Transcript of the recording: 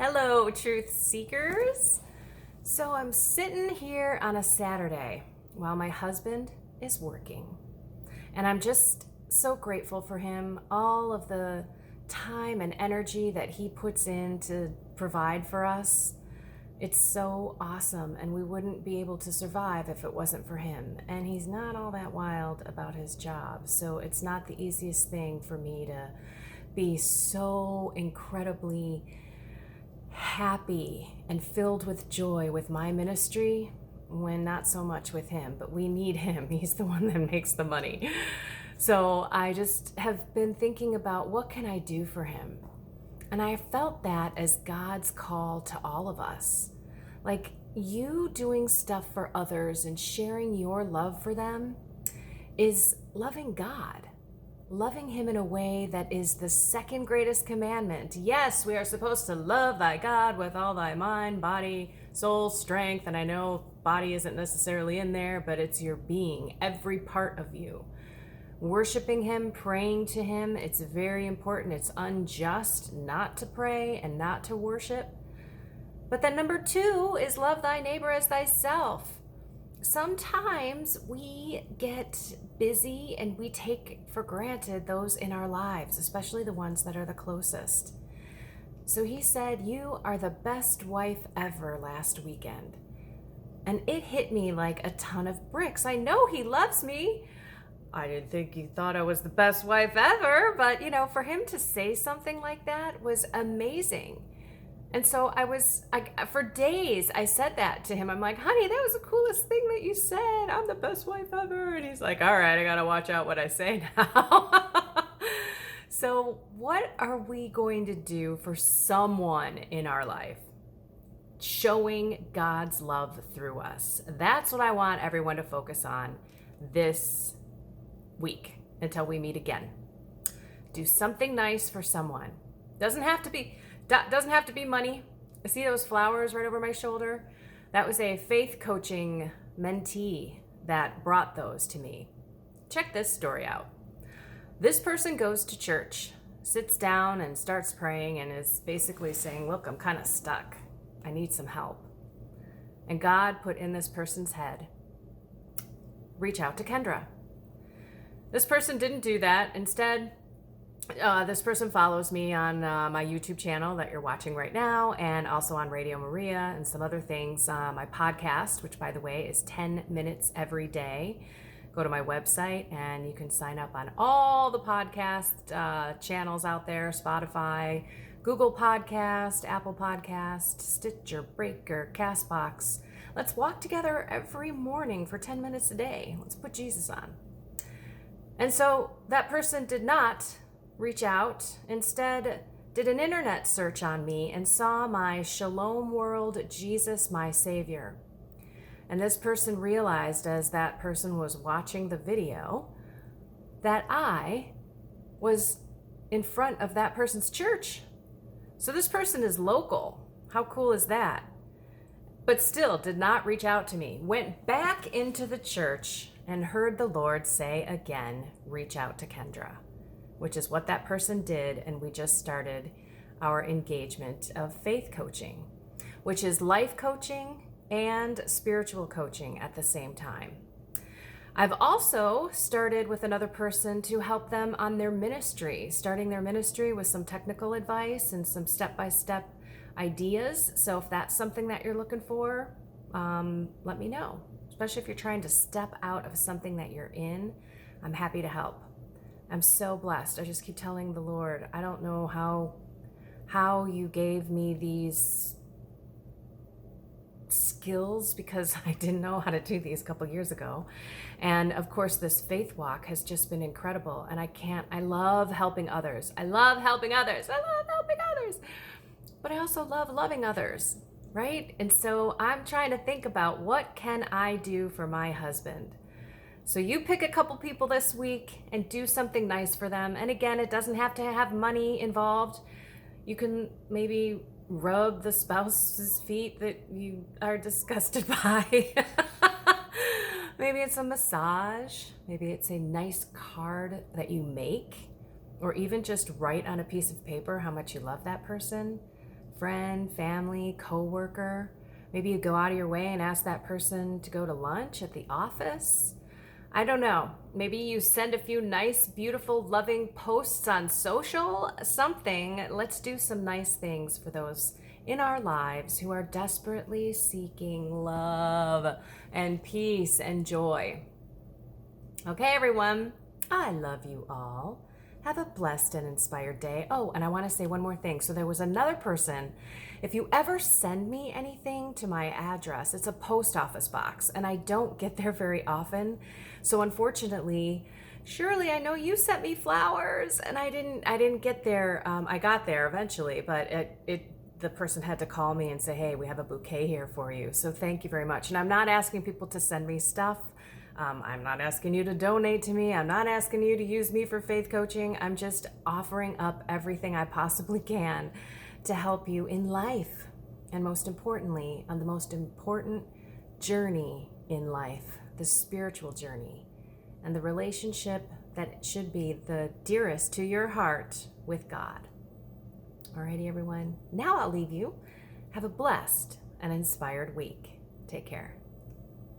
Hello, truth seekers. So I'm sitting here on a Saturday while my husband is working, and I'm just so grateful for him, all of the time and energy that he puts in to provide for us. It's so awesome, and we wouldn't be able to survive if it wasn't for him. And he's not all that wild about his job, so it's not the easiest thing for me to be so incredibly happy and filled with joy with my ministry when not so much with him, but we need him. He's the one that makes the money. So I just have been thinking about what can I do for him? And I felt that as God's call to all of us. Like, you doing stuff for others and sharing your love for them is loving God. Loving him in a way that is the second greatest commandment. Yes, we are supposed to love thy God with all thy mind, body, soul, strength. And I know body isn't necessarily in there, but it's your being, every part of you. Worshiping him, praying to him, it's very important. It's unjust not to pray and not to worship. But then number 2 is love thy neighbor as thyself. Sometimes we get busy and we take for granted those in our lives, especially the ones that are the closest. So he said, "You are the best wife ever" last weekend. And it hit me like a ton of bricks. I know he loves me. I didn't think he thought I was the best wife ever, but for him to say something like that was amazing. And so for days, I said that to him. I'm like, "Honey, that was the coolest thing that you said. I'm the best wife ever." And he's like, "All right, I got to watch out what I say now." So what are we going to do for someone in our life? Showing God's love through us. That's what I want everyone to focus on this week until we meet again. Do something nice for someone. Doesn't have to be money. I see those flowers right over my shoulder. That was a faith coaching mentee that brought those to me. Check this story out. This person goes to church, sits down and starts praying and is basically saying, "Look, I'm kind of stuck. I need some help." And God put in this person's head, reach out to Kendra. This person didn't do that. Instead, this person follows me on my YouTube channel that you're watching right now, and also on Radio Maria and some other things. My podcast, which by the way is 10 minutes every day. Go to my website and you can sign up on all the podcast channels out there: Spotify, Google Podcast, Apple Podcast, Stitcher, Breaker, Castbox. Let's walk together every morning for 10 minutes a day. Let's put Jesus on. And so that person did not reach out, instead did an internet search on me and saw my Shalom World Jesus My Savior. And this person realized, as that person was watching the video, that I was in front of that person's church. So this person is local. How cool is that? But still did not reach out to me. Went back into the church and heard the Lord say again, reach out to Kendra, which is what that person did. And we just started our engagement of faith coaching, which is life coaching and spiritual coaching at the same time. I've also started with another person to help them on their ministry, starting their ministry with some technical advice and some step-by-step ideas. So if that's something that you're looking for, let me know. Especially if you're trying to step out of something that you're in, I'm happy to help. I'm so blessed. I just keep telling the Lord, I don't know how you gave me these skills, because I didn't know how to do these a couple years ago. And of course, this faith walk has just been incredible. And I love helping others. I love helping others. But I also love loving others, right? And so I'm trying to think about, what can I do for my husband? So you pick a couple people this week and do something nice for them. And again, it doesn't have to have money involved. You can maybe rub the spouse's feet that you are disgusted by. Maybe it's a massage. Maybe it's a nice card that you make, or even just write on a piece of paper how much you love that person. friend, family, coworker. Maybe you go out of your way and ask that person to go to lunch at the office. I don't know. Maybe you send a few nice, beautiful, loving posts on social, something. Let's do some nice things for those in our lives who are desperately seeking love and peace and joy. Okay, everyone, I love you all. Have a blessed and inspired day. Oh, and I want to say one more thing. So there was another person. If you ever send me anything to my address, it's a post office box, and I don't get there very often. So unfortunately, Shirley, I know you sent me flowers, and I didn't get there. I got there eventually, but the person had to call me and say, hey, we have a bouquet here for you. So thank you very much. And I'm not asking people to send me stuff. I'm not asking you to donate to me. I'm not asking you to use me for faith coaching. I'm just offering up everything I possibly can to help you in life. And most importantly, on the most important journey in life, the spiritual journey and the relationship that should be the dearest to your heart with God. Alrighty, everyone. Now I'll leave you. Have a blessed and inspired week. Take care.